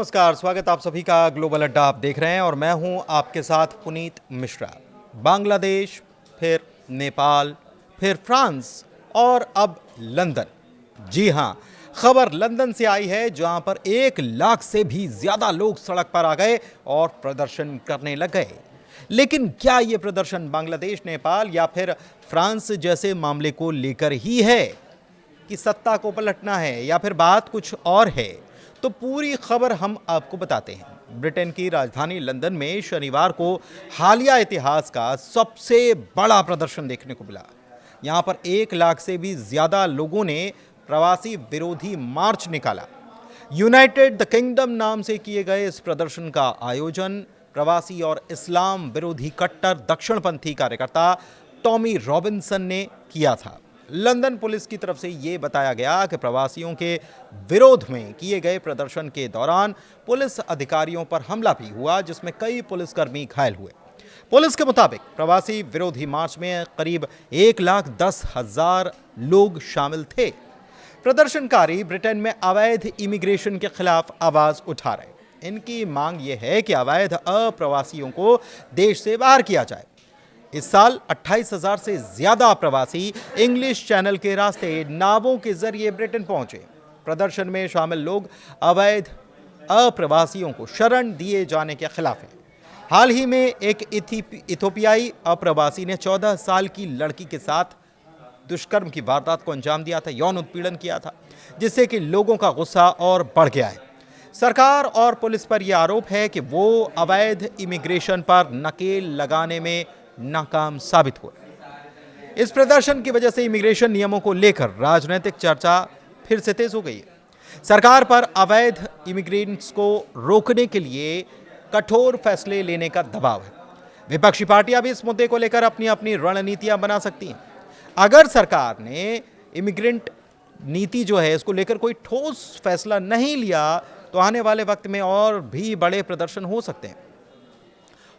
नमस्कार, स्वागत आप सभी का ग्लोबल अड्डा आप देख रहे हैं और मैं हूं आपके साथ पुनीत मिश्रा। बांग्लादेश, फिर नेपाल, फिर फ्रांस और अब लंदन। जी हां, खबर लंदन से आई है जहां पर 1 लाख से भी ज्यादा लोग सड़क पर आ गए और प्रदर्शन करने लग गए। लेकिन क्या यह प्रदर्शन बांग्लादेश, नेपाल या फिर फ्रांस जैसे मामले को लेकर ही है कि सत्ता को पलटना है या फिर बात कुछ और है? तो पूरी खबर हम आपको बताते हैं। ब्रिटेन की राजधानी लंदन में शनिवार को हालिया इतिहास का सबसे बड़ा प्रदर्शन देखने को मिला। यहां पर 1 लाख से भी ज्यादा लोगों ने प्रवासी विरोधी मार्च निकाला। यूनाइटेड द किंगडम नाम से किए गए इस प्रदर्शन का आयोजन प्रवासी और इस्लाम विरोधी कट्टर दक्षिणपंथी कार्यकर्ता टॉमी रॉबिन्सन ने किया था। लंदन पुलिस की तरफ से यह बताया गया कि प्रवासियों के विरोध में किए गए प्रदर्शन के दौरान पुलिस अधिकारियों पर हमला भी हुआ, जिसमें कई पुलिसकर्मी घायल हुए। पुलिस के मुताबिक प्रवासी विरोधी मार्च में करीब 1,10,000 लोग शामिल थे। प्रदर्शनकारी ब्रिटेन में अवैध इमिग्रेशन के खिलाफ आवाज उठा रहे। इनकी मांग यह है कि अवैध अप्रवासियों को देश से बाहर किया जाए। इस साल 28,000 से ज्यादा प्रवासी इंग्लिश चैनल के रास्ते नावों के जरिए ब्रिटेन पहुंचे। प्रदर्शन में शामिल लोग अवैध अप्रवासियों को शरण दिए जाने के खिलाफ हैं। हाल ही में एक इथियोपियाई अप्रवासी ने 14 साल की लड़की के साथ दुष्कर्म की वारदात को अंजाम दिया था, यौन उत्पीड़न किया था, जिससे कि लोगों का गुस्सा और बढ़ गया है। सरकार और पुलिस पर यह आरोप है कि वो अवैध इमिग्रेशन पर नकेल लगाने में नाकाम साबित हुए। इस प्रदर्शन की वजह से इमिग्रेशन नियमों को लेकर राजनीतिक चर्चा फिर से तेज हो गई है। सरकार पर अवैध इमिग्रेंट्स को रोकने के लिए कठोर फैसले लेने का दबाव है। विपक्षी पार्टियां भी इस मुद्दे को लेकर अपनी अपनी रणनीतियां बना सकती हैं। अगर सरकार ने इमिग्रेंट नीति जो है इसको लेकर कोई ठोस फैसला नहीं लिया तो आने वाले वक्त में और भी बड़े प्रदर्शन हो सकते हैं।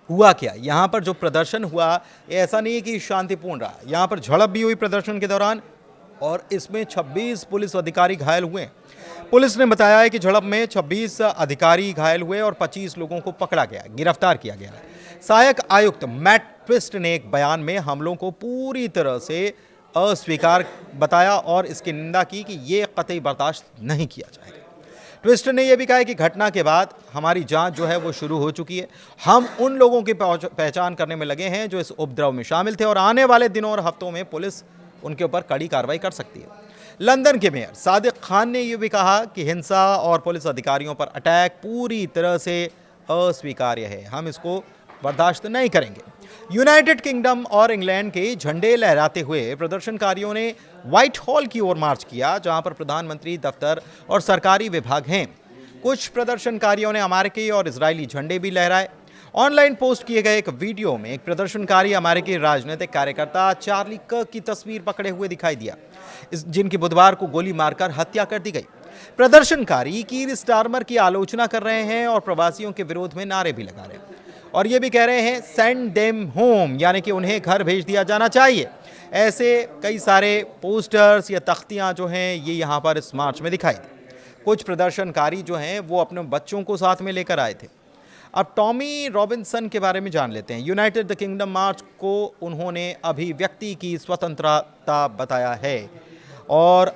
हुआ क्या, यहां पर जो प्रदर्शन हुआ ऐसा नहीं है कि शांतिपूर्ण रहा। यहां पर झड़प भी हुई प्रदर्शन के दौरान और इसमें 26 पुलिस अधिकारी घायल हुए। पुलिस ने बताया है कि झड़प में 26 अधिकारी घायल हुए और 25 लोगों को पकड़ा गया, गिरफ्तार किया गया। सहायक आयुक्त मैट ट्विस्ट ने एक बयान में हमलों को पूरी तरह से अस्वीकार बताया और इसकी निंदा की कि यह कतई बर्दाश्त नहीं किया जाएगा। ट्विस्ट ने यह भी कहा कि घटना के बाद हमारी जांच जो है वो शुरू हो चुकी है। हम उन लोगों की पहचान करने में लगे हैं जो इस उपद्रव में शामिल थे और आने वाले दिनों और हफ्तों में पुलिस उनके ऊपर कड़ी कार्रवाई कर सकती है। लंदन के मेयर सादिक खान ने यह भी कहा कि हिंसा और पुलिस अधिकारियों पर अटैक पूरी तरह से अस्वीकार्य है, हम इसको बर्दाश्त नहीं करेंगे। यूनाइटेड किंगडम और इंग्लैंड के झंडे लहराते हुए प्रदर्शनकारियों ने व्हाइट हॉल की ओर मार्च किया, जहां पर प्रधानमंत्री दफ्तर और सरकारी विभाग हैं। कुछ प्रदर्शनकारियों ने अमेरिकी और इजरायली झंडे भी लहराए। ऑनलाइन पोस्ट किए गए एक वीडियो में एक प्रदर्शनकारी अमेरिकी राजनीतिक कार्यकर्ता चार्ली कर्क की तस्वीर पकड़े हुए दिखाई दिया, जिनकी बुधवार को गोली मारकर हत्या कर दी गई। प्रदर्शनकारी कीर स्टारमर की आलोचना कर रहे हैं और प्रवासियों के विरोध में नारे भी लगा रहे हैं और ये भी कह रहे हैं सेंड देम होम, यानी कि उन्हें घर भेज दिया जाना चाहिए। ऐसे कई सारे पोस्टर्स या तख्तियां जो हैं ये यहाँ पर इस मार्च में दिखाई दी। कुछ प्रदर्शनकारी जो हैं वो अपने बच्चों को साथ में लेकर आए थे। अब टॉमी रॉबिन्सन के बारे में जान लेते हैं। यूनाइटेड द किंगडम मार्च को उन्होंने अभिव्यक्ति की स्वतंत्रता बताया है और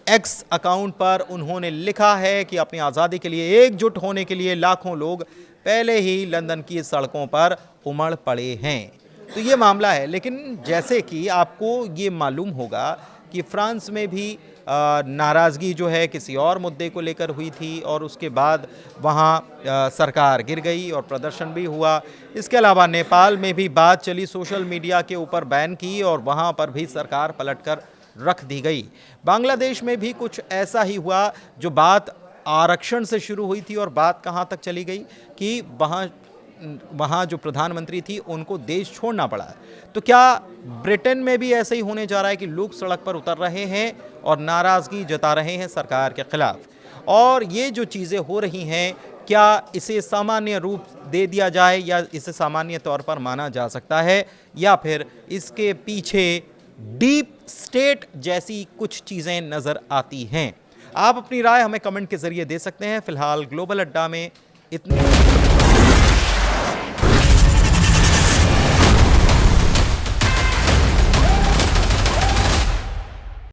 एक्स अकाउंट पर उन्होंने लिखा है कि अपनी आज़ादी के लिए एकजुट होने के लिए लाखों लोग पहले ही लंदन की सड़कों पर उमड़ पड़े हैं। तो ये मामला है। लेकिन जैसे कि आपको ये मालूम होगा कि फ्रांस में भी नाराज़गी जो है किसी और मुद्दे को लेकर हुई थी और उसके बाद वहाँ सरकार गिर गई और प्रदर्शन भी हुआ। इसके अलावा नेपाल में भी बात चली, सोशल मीडिया के ऊपर बैन की और वहाँ पर भी सरकार पलटकर रख दी गई। बांग्लादेश में भी कुछ ऐसा ही हुआ, जो बात आरक्षण से शुरू हुई थी और बात कहाँ तक चली गई कि वहाँ जो प्रधानमंत्री थी उनको देश छोड़ना पड़ा। तो क्या ब्रिटेन में भी ऐसे ही होने जा रहा है कि लोग सड़क पर उतर रहे हैं और नाराज़गी जता रहे हैं सरकार के खिलाफ? और ये जो चीज़ें हो रही हैं, क्या इसे सामान्य रूप दे दिया जाए या इसे सामान्य तौर पर माना जा सकता है, या फिर इसके पीछे डीप स्टेट जैसी कुछ चीज़ें नज़र आती हैं? आप अपनी राय हमें कमेंट के जरिए दे सकते हैं। फिलहाल ग्लोबल अड्डा में इतनी